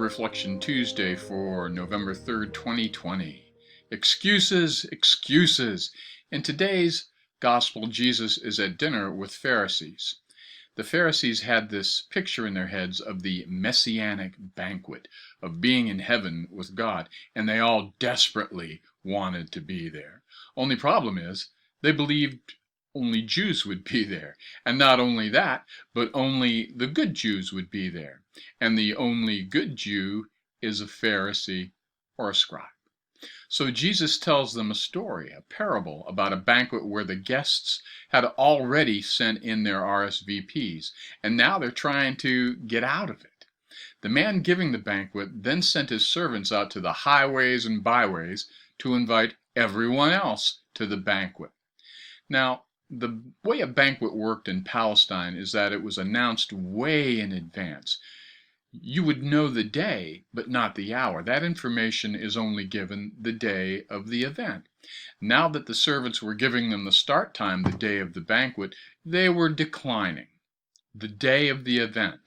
Reflection Tuesday for November 3rd, 2020. Excuses, excuses. In today's gospel, Jesus is at dinner with Pharisees. The Pharisees had this picture in their heads of the messianic banquet, of being in heaven with God, and they all desperately wanted to be there. Only problem is, they believed only Jews would be there. And not only that, but only the good Jews would be there. And the only good Jew is a Pharisee or a scribe. So Jesus tells them a story, a parable about a banquet where the guests had already sent in their RSVPs, and now they're trying to get out of it. The man giving the banquet then sent his servants out to the highways and byways to invite everyone else to the banquet. Now, the way a banquet worked in Palestine is that it was announced way in advance. You would know the day, but not the hour. That information is only given the day of the event. Now that the servants were giving them the start time, the day of the banquet, they were declining the day of the event.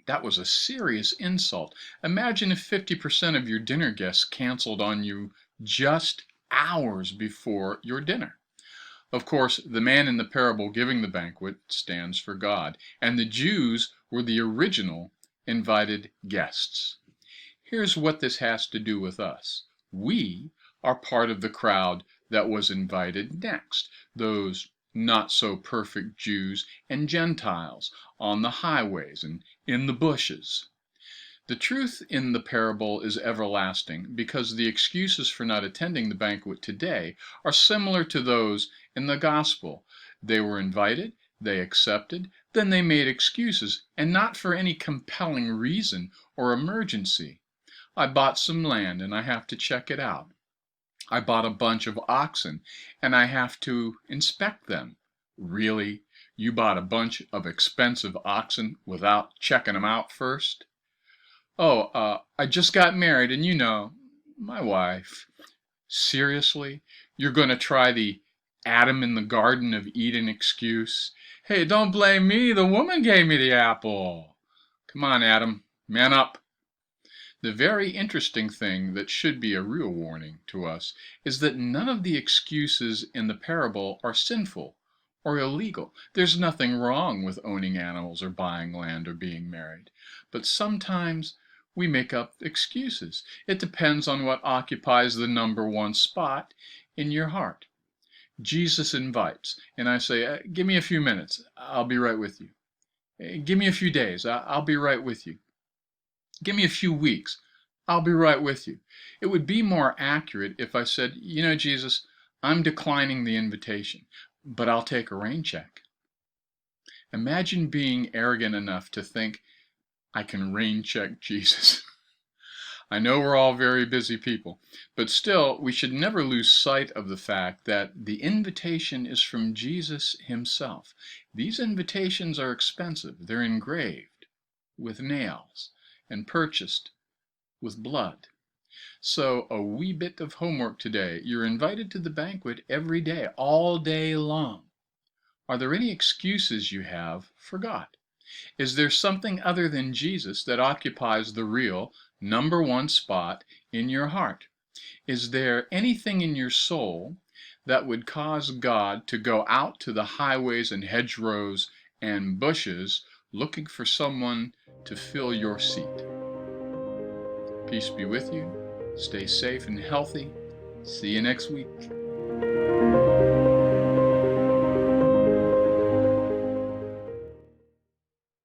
That was a serious insult. Imagine if 50% of your dinner guests canceled on you just hours before your dinner. Of course, the man in the parable giving the banquet stands for God, and the Jews were the original invited guests. Here's what this has to do with us. We are part of the crowd that was invited next, those not so perfect Jews and Gentiles on the highways and in the bushes. The truth in the parable is everlasting because the excuses for not attending the banquet today are similar to those in the gospel. They were invited, they accepted, then they made excuses, and not for any compelling reason or emergency. I bought some land and I have to check it out. I bought a bunch of oxen and I have to inspect them. Really? You bought a bunch of expensive oxen without checking them out first? I just got married and my wife. Seriously? You're going to try the Adam in the Garden of Eden excuse? Hey, don't blame me. The woman gave me the apple. Come on, Adam. Man up. The very interesting thing that should be a real warning to us is that none of the excuses in the parable are sinful or illegal. There's nothing wrong with owning animals or buying land or being married. But sometimes we make up excuses. It depends on what occupies the number one spot in your heart. Jesus invites, and I say, give me a few minutes, I'll be right with you. Give me a few days, I'll be right with you. Give me a few weeks, I'll be right with you. It would be more accurate if I said, Jesus, I'm declining the invitation, but I'll take a rain check. Imagine being arrogant enough to think, I can rain check Jesus. I know we're all very busy people, but still, we should never lose sight of the fact that the invitation is from Jesus himself. These invitations are expensive. They're engraved with nails and purchased with blood. So a wee bit of homework today. You're invited to the banquet every day, all day long. Are there any excuses you have for God? Is there something other than Jesus that occupies the real number one spot in your heart? Is there anything in your soul that would cause God to go out to the highways and hedgerows and bushes looking for someone to fill your seat? Peace be with you. Stay safe and healthy. See you next week.